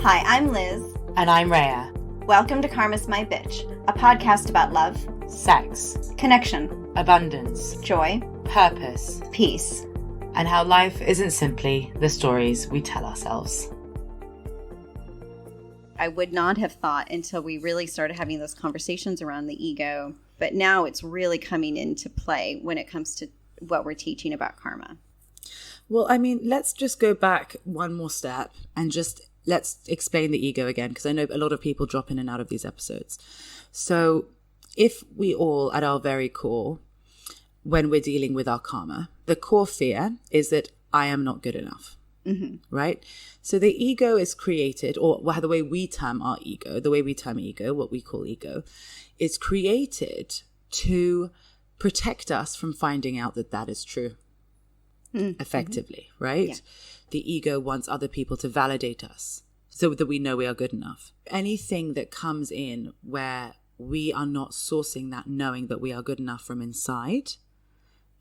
Hi, I'm Liz. And I'm Rhea. Welcome to Karma's My Bitch, a podcast about love, Sex, connection, abundance, joy, purpose, peace, and how life isn't simply the stories we tell ourselves. I would not have thought until we really started having those conversations around the ego, but now it's really coming into play when it comes to what we're teaching about karma. Well, I mean, let's just go back one more step and just let's explain the ego again, because I know a lot of people drop in and out of these episodes. So if we all, at our very core, when we're dealing with our karma, the core fear is that I am not good enough, right? So the ego is created, or the way we term our ego, what we call ego, is created to protect us from finding out that that is true. Effectively, right? Yeah. The ego wants other people to validate us so that we know we are good enough. Anything that comes in where we are not sourcing that knowing that we are good enough from inside,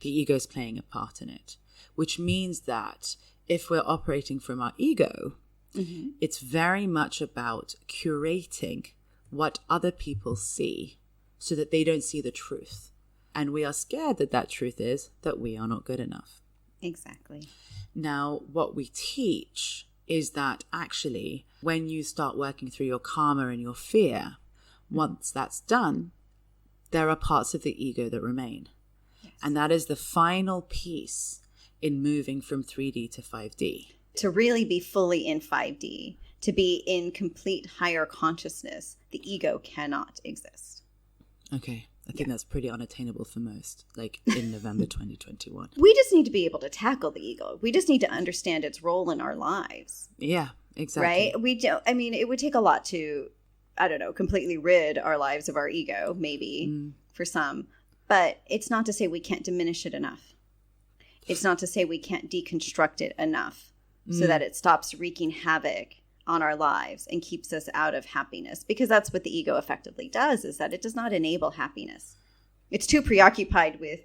the ego is playing a part in it, which means that if we're operating from our ego, it's very much about curating what other people see so that they don't see the truth. And we are scared that that truth is that we are not good enough. Exactly. Now, what we teach is that actually, when you start working through your karma and your fear, once that's done, there are parts of the ego that remain. Yes. And that is the final piece in moving from 3D to 5D. To really be fully in 5D, to be in complete higher consciousness, the ego cannot exist. Okay. I think that's pretty unattainable for most, like in November 2021. We just need to be able to tackle the ego. We just need to understand its role in our lives. Yeah, exactly. Right? It would take a lot to, completely rid our lives of our ego, maybe, for some. But it's not to say we can't diminish it enough. It's not to say we can't deconstruct it enough so that it stops wreaking havoc on our lives and keeps us out of happiness, because that's what the ego effectively does, is that it does not enable happiness. It's too preoccupied with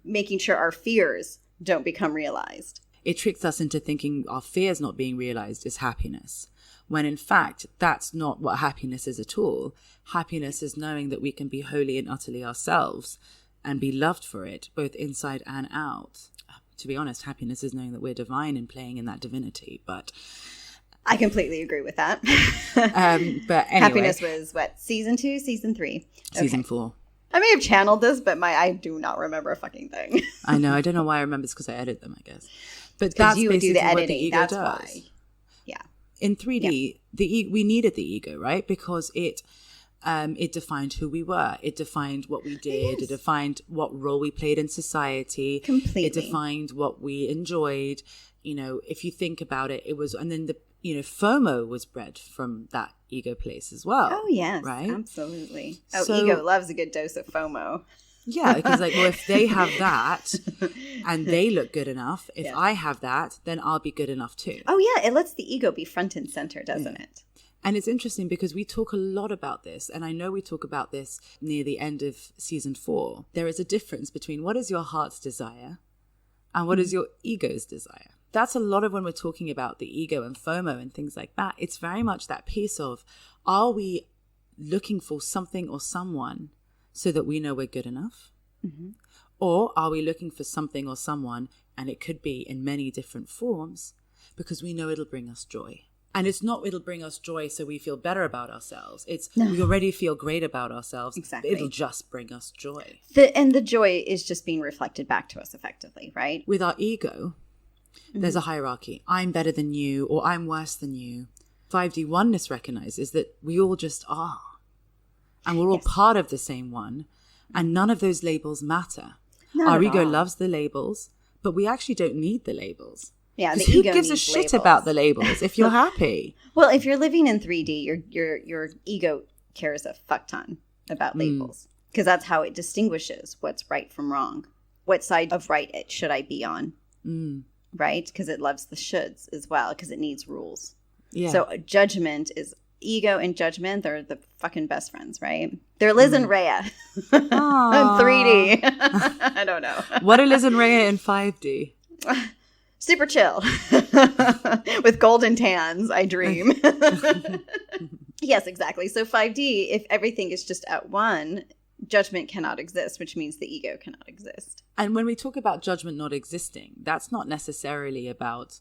making sure our fears don't become realized. It tricks us into thinking our fears not being realized is happiness, when in fact that's not what happiness is at all. Happiness is knowing that we can be wholly and utterly ourselves and be loved for it, both inside and out. To be honest, happiness is knowing that we're divine and playing in that divinity, but I completely agree with that. But anyway. Happiness was what? Season 2, season 3? Season 4. I may have channeled this, but I do not remember a fucking thing. I know. I don't know why I remember this, because I edit them, I guess. But that's you basically do the editing. What the ego That's does. Why. Yeah. In 3D, we needed the ego, right? Because it defined who we were. It defined what we did. Yes. It defined what role we played in society. Completely. It defined what we enjoyed. You know, if you think about it, it was, and then FOMO was bred from that ego place as well. Oh, yes. Right? Absolutely. Ego loves a good dose of FOMO. Yeah, because if they have that and they look good enough, if I have that, then I'll be good enough too. Oh, yeah. It lets the ego be front and center, doesn't it? And it's interesting because we talk a lot about this, and I know we talk about this near the end of season 4. There is a difference between what is your heart's desire and what is your ego's desire. That's a lot of when we're talking about the ego and FOMO and things like that. It's very much that piece of, are we looking for something or someone so that we know we're good enough? Or are we looking for something or someone, and it could be in many different forms, because we know it'll bring us joy? And it's not it'll bring us joy so we feel better about ourselves. It's we already feel great about ourselves. Exactly. It'll just bring us joy. And the joy is just being reflected back to us effectively, right? With our ego, there's a hierarchy. I'm better than you, or I'm worse than you. 5D oneness recognizes that we all just are. And we're all part of the same one. And none of those labels matter. Our ego loves the labels, but we actually don't need the labels. Yeah, the who ego gives a needs shit labels. about the labels if you're happy? Well, if you're living in 3D, your ego cares a fuck ton about labels, because that's how it distinguishes what's right from wrong. What side of right should I be on? Right? Because it loves the shoulds as well, because it needs rules. Yeah. So judgment is ego and judgment. They're the fucking best friends, right? They're Liz and Rhea in 3D. I don't know. What are Liz and Rhea in 5D? super chill. With golden tans, I dream. Yes, exactly. So 5D, if everything is just at one, judgment cannot exist, which means the ego cannot exist. And when we talk about judgment not existing, that's not necessarily about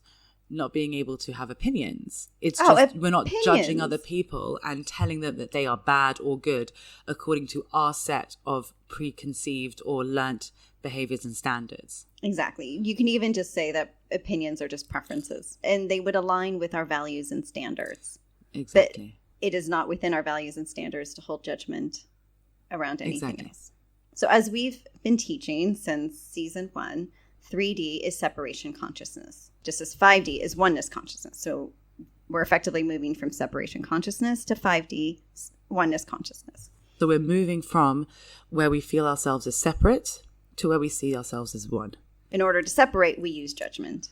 not being able to have opinions. It's just we're not judging other people and telling them that they are bad or good according to our set of preconceived or learnt behaviors and standards. Exactly. You can even just say that opinions are just preferences, and they would align with our values and standards. Exactly. But it is not within our values and standards to hold judgment around anything else. So as we've been teaching since season 1, 3D is separation consciousness, just as 5D is oneness consciousness. So we're effectively moving from separation consciousness to 5D oneness consciousness. So we're moving from where we feel ourselves as separate to where we see ourselves as one. In order to separate, we use judgment.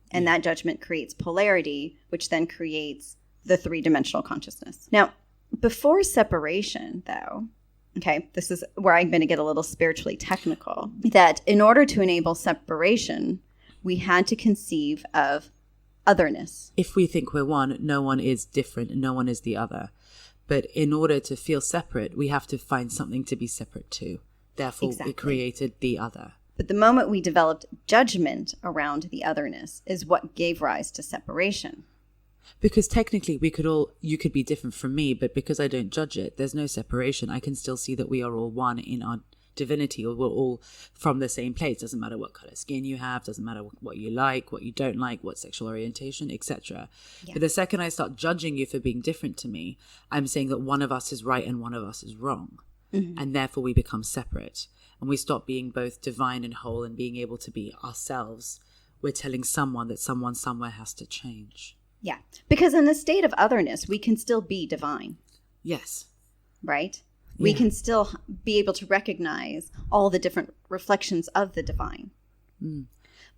And that judgment creates polarity, which then creates the 3-dimensional consciousness. Now, before separation, though, okay, this is where I'm going to get a little spiritually technical, that in order to enable separation, we had to conceive of otherness. If we think we're one, no one is different, no one is the other. But in order to feel separate, we have to find something to be separate to. Therefore, we created the other. But the moment we developed judgment around the otherness is what gave rise to separation. Because technically you could be different from me, but because I don't judge it, there's no separation. I can still see that we are all one in our divinity, or we're all from the same place. Doesn't matter what color skin you have, doesn't matter what you like, what you don't like, what sexual orientation, etc. Yeah. But the second I start judging you for being different to me, I'm saying that one of us is right and one of us is wrong. Mm-hmm. And therefore we become separate. And we stop being both divine and whole and being able to be ourselves. We're telling someone that someone somewhere has to change. Yeah, because in the state of otherness, we can still be divine. Yes. Right? Yeah. We can still be able to recognize all the different reflections of the divine. Mm.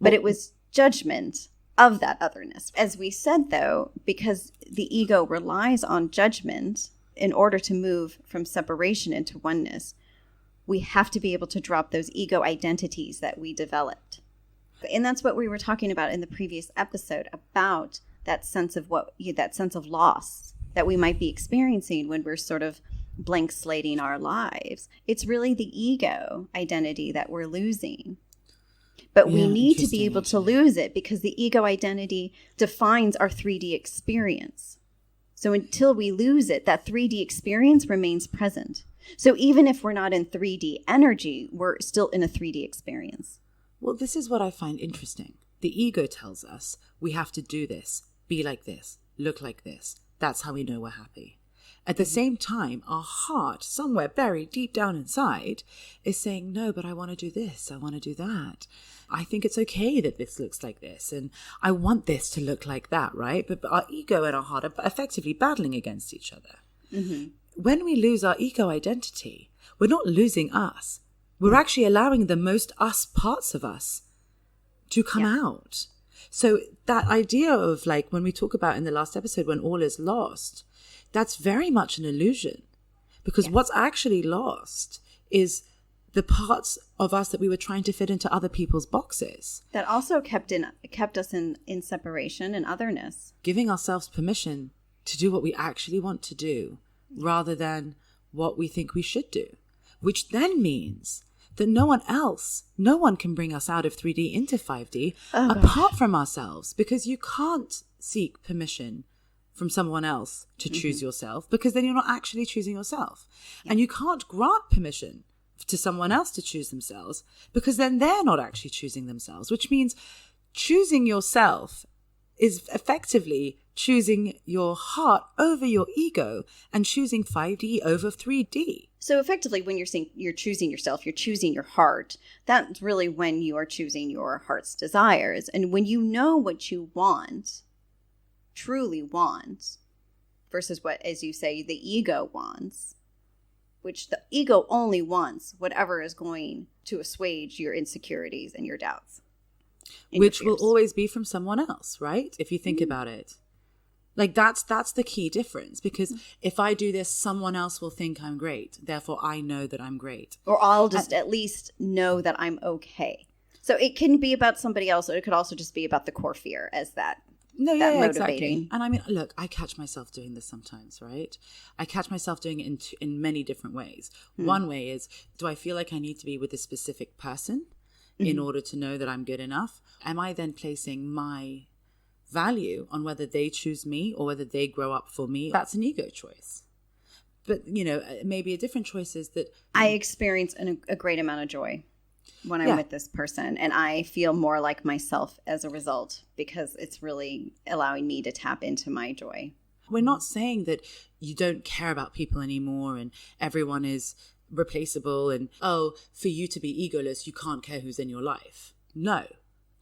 But it was judgment of that otherness. As we said, though, because the ego relies on judgment in order to move from separation into oneness, we have to be able to drop those ego identities that we developed. And that's what we were talking about in the previous episode about that sense of loss that we might be experiencing when we're sort of blank slating our lives. It's really the ego identity that we're losing. But we need to be able to lose it because the ego identity defines our 3D experience. So until we lose it, that 3D experience remains present. So even if we're not in 3D energy, we're still in a 3D experience. Well, this is what I find interesting. The ego tells us we have to do this, be like this, look like this. That's how we know we're happy. At the same time, our heart, somewhere buried deep down inside, is saying, no, but I want to do this. I want to do that. I think it's okay that this looks like this. And I want this to look like that, right? But our ego and our heart are effectively battling against each other. Mm-hmm. When we lose our ego identity, we're not losing us. We're actually allowing the most us parts of us to come out. So that idea of like when we talk about in the last episode, when all is lost, that's very much an illusion. Because what's actually lost is the parts of us that we were trying to fit into other people's boxes. That also kept us in separation and otherness. Giving ourselves permission to do what we actually want to do rather than what we think we should do. Which then means that no one can bring us out of 3D into 5D apart from ourselves, because you can't seek permission from someone else to choose yourself, because then you're not actually choosing yourself. Yeah. And you can't grant permission to someone else to choose themselves, because then they're not actually choosing themselves, which means choosing yourself is effectively choosing your heart over your ego and choosing 5D over 3D. So effectively, when you're saying you're choosing yourself, you're choosing your heart. That's really when you are choosing your heart's desires. And when you know what you want, truly want, versus what, as you say, the ego wants, which the ego only wants whatever is going to assuage your insecurities and your doubts. Which will always be from someone else, right? If you think about it. Like that's the key difference, because if I do this, someone else will think I'm great. Therefore, I know that I'm great. Or I'll just at least know that I'm okay. So it can be about somebody else, or it could also just be about the core fear as that. No, that yeah, motivating. exactly. And I mean, look, I catch myself doing this sometimes, right? I catch myself doing it in many different ways. One way is, do I feel like I need to be with a specific person in order to know that I'm good enough? Am I then placing my value on whether they choose me or whether they grow up for me? That's an ego choice. But, you know, maybe a different choice is that I experience a great amount of joy when I'm with this person, and I feel more like myself as a result, because it's really allowing me to tap into my joy. We're not saying that you don't care about people anymore and everyone is replaceable and, oh, for you to be egoless, you can't care who's in your life. No,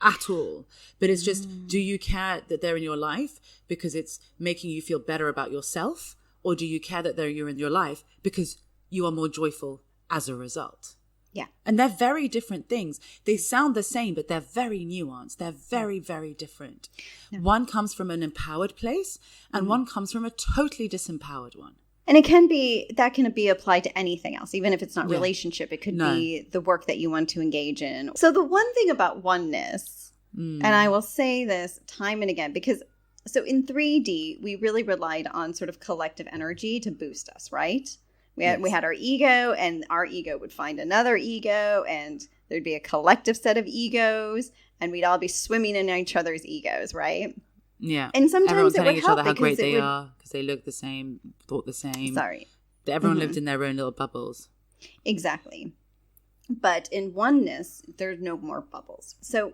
at all. But it's just, do you care that they're in your life because it's making you feel better about yourself? Or do you care that you're in your life because you are more joyful as a result? Yeah. And they're very different things. They sound the same, but they're very nuanced. They're very, very different. Yeah. One comes from an empowered place and one comes from a totally disempowered one. And it can be, that can be applied to anything else, even if it's not relationship. It could be the work that you want to engage in. So the one thing about oneness, and I will say this time and again, because so in 3D, we really relied on sort of collective energy to boost us, right? We had our ego, and our ego would find another ego, and there'd be a collective set of egos, and we'd all be swimming in each other's egos, right? Yeah. And sometimes everyone it telling would each help other how great they would, are because they look the same, thought the same. Sorry. Everyone lived in their own little bubbles. Exactly. But in oneness, there's no more bubbles. So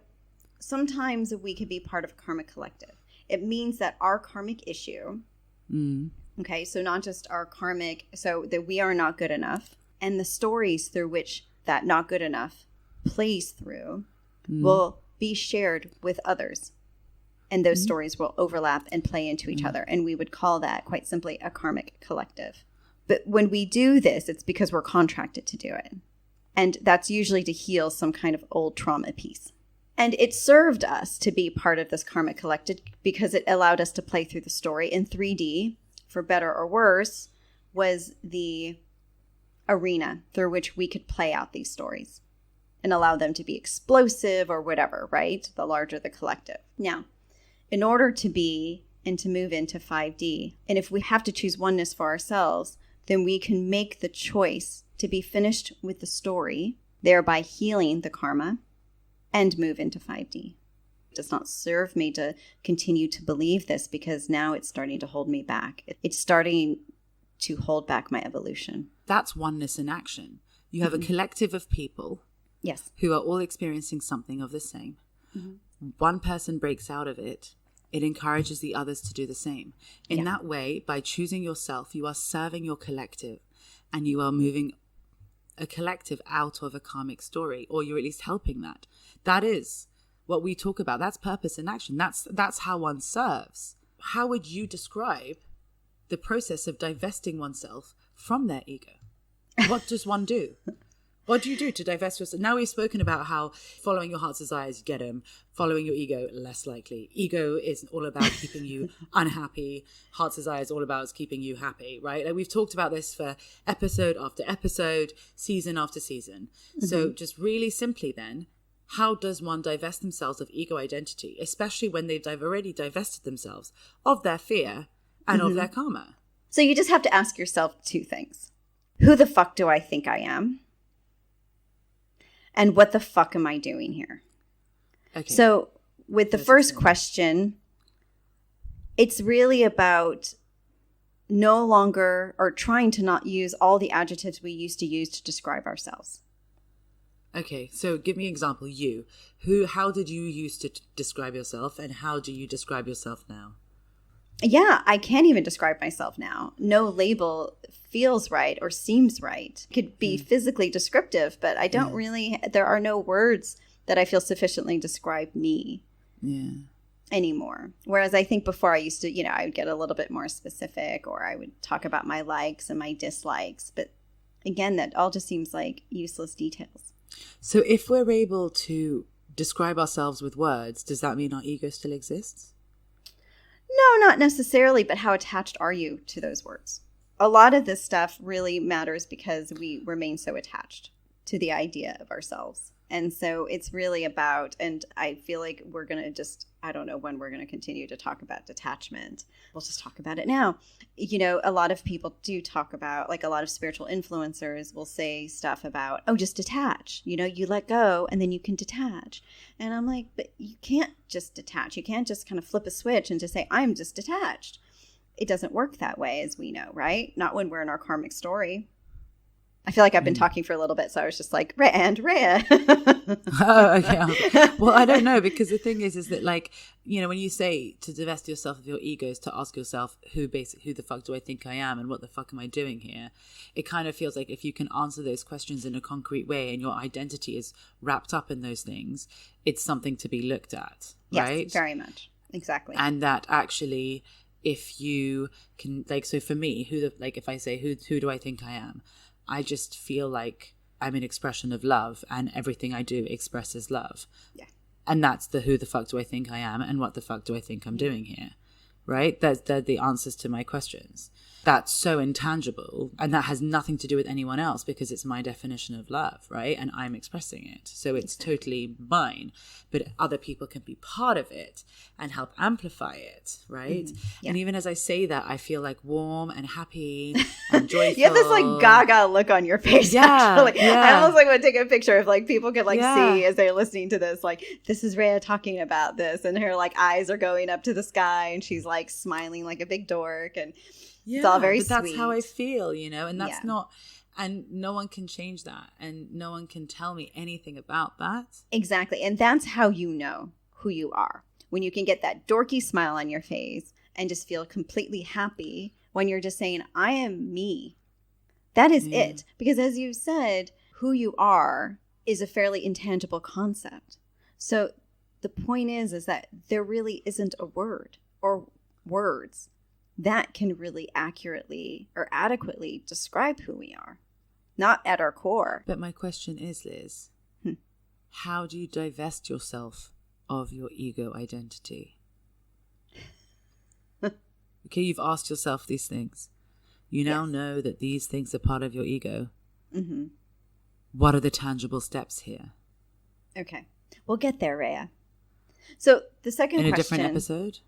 sometimes we can be part of a karmic collective. It means that our karmic issue, okay, so not just our karmic, so that we are not good enough, and the stories through which that not good enough plays through will be shared with others. And those stories will overlap and play into each other. And we would call that, quite simply, a karmic collective. But when we do this, it's because we're contracted to do it. And that's usually to heal some kind of old trauma piece. And it served us to be part of this karmic collective because it allowed us to play through the story in 3D, for better or worse, was the arena through which we could play out these stories and allow them to be explosive or whatever, right? The larger the collective. Now, in order to be and to move into 5D, and if we have to choose oneness for ourselves, then we can make the choice to be finished with the story, thereby healing the karma, and move into 5D. It does not serve me to continue to believe this because now it's starting to hold me back. It's starting to hold back my evolution. That's oneness in action. You have a collective of people who are all experiencing something of the same. One person breaks out of it. It encourages the others to do the same. In that way, by choosing yourself, you are serving your collective and you are moving a collective out of a karmic story, or you're at least helping that. That is what we talk about. That's purpose in action. That's how one serves. How would you describe the process of divesting oneself from their ego? What does one do? What do you do to divest yourself? Now we've spoken about how following your heart's desires, you get them. Following your ego, less likely. Ego is all about keeping you unhappy. Heart's desire is all about keeping you happy, right? Like we've talked about this for episode after episode, season after season. So just really simply then, how does one divest themselves of ego identity, especially when they've already divested themselves of their fear and of their karma? So you just have to ask yourself two things. Who the fuck do I think I am? And what the fuck am I doing here? Okay. So with the first question, it's really about no longer, or trying to not use all the adjectives we used to use to describe ourselves. Okay, so give me an example. You. How did you used to describe yourself, and how do you describe yourself now? Yeah, I can't even describe myself now. No label feels right or seems right. It could be physically descriptive, but I don't really, there are no words that I feel sufficiently describe me anymore. Whereas I think before I used to, I would get a little bit more specific, or I would talk about my likes and my dislikes. But again, that all just seems like useless details. So if we're able to describe ourselves with words, does that mean our ego still exists? No, not necessarily, but how attached are you to those words? A lot of this stuff really matters because we remain so attached to the idea of ourselves. And so it's really about, and I feel like we're going to just, I don't know when we're going to continue to talk about detachment. We'll just talk about it now. You know, a lot of people do talk about, like a lot of spiritual influencers will say stuff about, oh, just detach. You know, you let go and then you can detach. And I'm like, but you can't just detach. You can't just kind of flip a switch and just say, I'm just detached. It doesn't work that way, as we know, right? Not when we're in our karmic story. I feel like I've been talking for a little bit, so I was just like, Rhea. Oh, okay. Well, I don't know, because the thing is that, like, you know, when you say to divest yourself of your egos, to ask yourself who the fuck do I think I am and what the fuck am I doing here, it kind of feels like if you can answer those questions in a concrete way and your identity is wrapped up in those things, it's something to be looked at, right? Yes, very much. Exactly. And that actually, if you can, like, so for me, if I say who do I think I am, I just feel like I'm an expression of love, and everything I do expresses love. Yeah. And that's the who the fuck do I think I am and what the fuck do I think I'm doing here, right? They're the answers to my questions. That's so intangible, and that has nothing to do with anyone else because it's my definition of love, right? And I'm expressing it. So it's totally mine, but other people can be part of it and help amplify it, right? Mm-hmm. Yeah. And even as I say that, I feel like warm and happy and joyful. You have this like gaga look on your face, actually. Yeah. I almost like want to take a picture if like people could like see as they're listening to this, like, this is Rhea talking about this, and her like eyes are going up to the sky and she's like smiling like a big dork, and it's all very sweet. That's how I feel, you know, and that's not, and no one can change that, and no one can tell me anything about that. Exactly. And that's how you know who you are. When you can get that dorky smile on your face and just feel completely happy when you're just saying, I am me. That is it. Because as you said, who you are is a fairly intangible concept. So the point is that there really isn't a word or words that can really accurately or adequately describe who we are, not at our core. But my question is, Liz, how do you divest yourself of your ego identity? Okay, you've asked yourself these things. You now know that these things are part of your ego. Mm-hmm. What are the tangible steps here? Okay, we'll get there, Rhea. So the second question... In a different episode?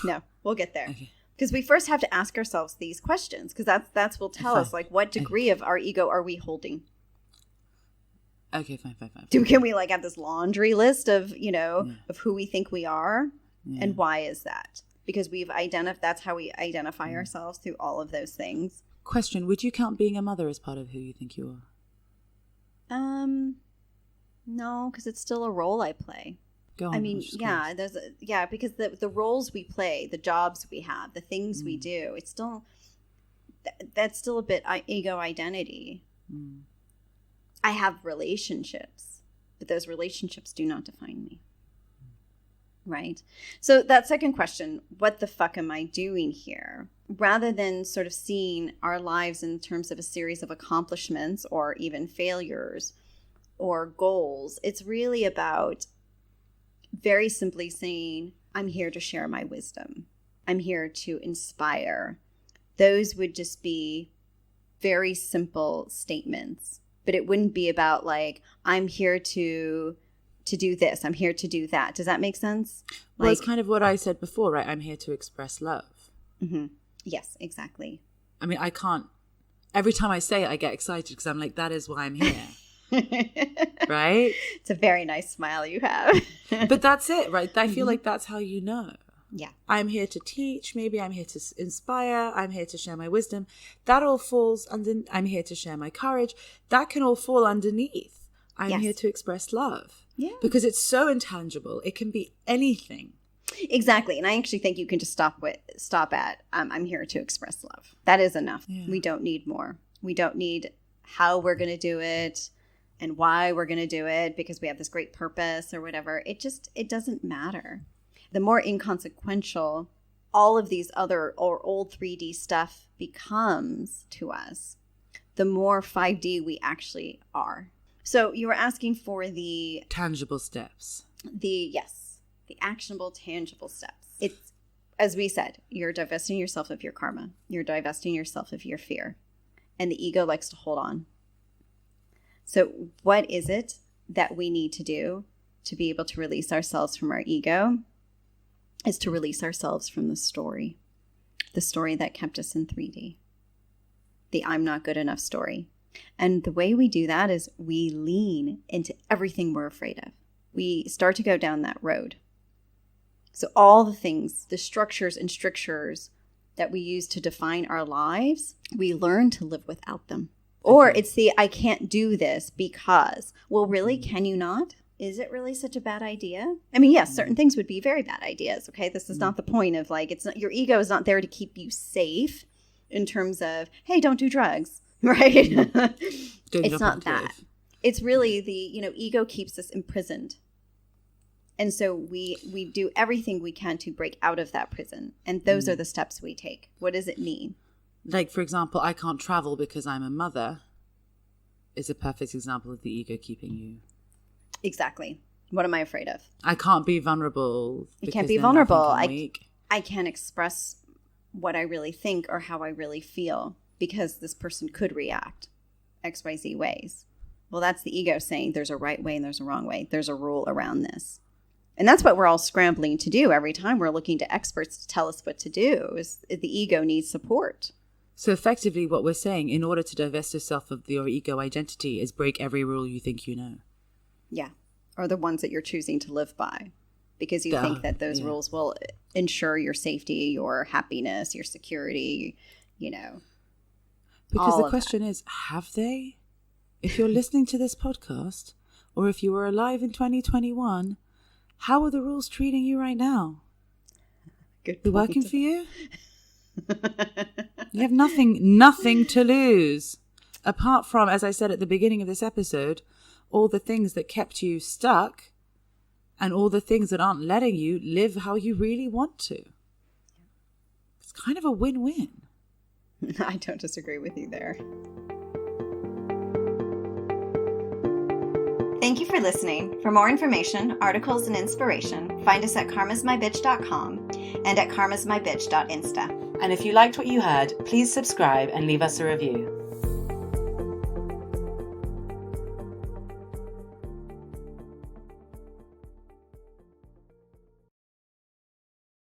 No, we'll get there. Because we first have to ask ourselves these questions, because that's will tell us, like, what degree of our ego are we holding? Okay, fine. Can we, like, have this laundry list of, you know, of who we think we are? Yeah. And why is that? Because that's how we identify ourselves through all of those things. Question, would you count being a mother as part of who you think you are? No, because it's still a role I play. Go on, I mean, because the roles we play, the jobs we have, the things we do, it's still, that's still a bit ego identity. I have relationships, but those relationships do not define me. Right? So that second question, what the fuck am I doing here? Rather than sort of seeing our lives in terms of a series of accomplishments or even failures or goals, it's really about very simply saying, I'm here to share my wisdom. I'm here to inspire. Those would just be very simple statements, but it wouldn't be about like, I'm here to do this. I'm here to do that. Does that make sense? Well, it's kind of what I said before, right? I'm here to express love. Mm-hmm. Yes, exactly. I mean, I can't, every time I say it, I get excited because I'm like, that is why I'm here. Right? It's a very nice smile you have. But that's it, right? I feel like that's how you know. Yeah. I'm here to teach. Maybe I'm here to inspire. I'm here to share my wisdom. That all falls under, I'm here to share my courage. That can all fall underneath. I'm here to express love. Yeah. Because it's so intangible. It can be anything. Exactly. And I actually think you can just stop at, I'm here to express love. That is enough. Yeah. We don't need more. We don't need how we're going to do it and why we're going to do it because we have this great purpose or whatever. It doesn't matter. The more inconsequential all of these other or old 3D stuff becomes to us, the more 5D we actually are. So you were asking for the tangible steps. The actionable, tangible steps. It's, as we said, you're divesting yourself of your karma. You're divesting yourself of your fear. And the ego likes to hold on. So what is it that we need to do to be able to release ourselves from our ego? Is to release ourselves from the story that kept us in 3D, the I'm not good enough story. And the way we do that is we lean into everything we're afraid of. We start to go down that road. So all the things, the structures and strictures that we use to define our lives, we learn to live without them. Or it's the I can't do this because, well, really, can you not? Is it really such a bad idea? I mean, yes, certain things would be very bad ideas, okay? This is not the point of like, it's not, your ego is not there to keep you safe in terms of, hey, don't do drugs, right? It's not that. It's really the, ego keeps us imprisoned. And so we do everything we can to break out of that prison. And those are the steps we take. What does it mean? Like, for example, I can't travel because I'm a mother is a perfect example of the ego keeping you. Exactly. What am I afraid of? I can't be vulnerable. You can't be vulnerable. I can't express what I really think or how I really feel because this person could react XYZ ways. Well, that's the ego saying there's a right way and there's a wrong way. There's a rule around this. And that's what we're all scrambling to do every time we're looking to experts to tell us what to do is the ego needs support. So effectively what we're saying, in order to divest yourself of your ego identity is break every rule you think you know. Yeah. Or the ones that you're choosing to live by because you think that those rules will ensure your safety, your happiness, your security, Because the question is, have they? If you're listening to this podcast or if you were alive in 2021, how are the rules treating you right now? Good point. They're working for you? You have nothing to lose. Apart from, as I said at the beginning of this episode, all the things that kept you stuck and all the things that aren't letting you live how you really want to. It's kind of a win-win. I don't disagree with you there. Thank you for listening. For more information, articles, and inspiration, find us at karmasmybitch.com and at karmasmybitch.insta. And if you liked what you heard, please subscribe and leave us a review.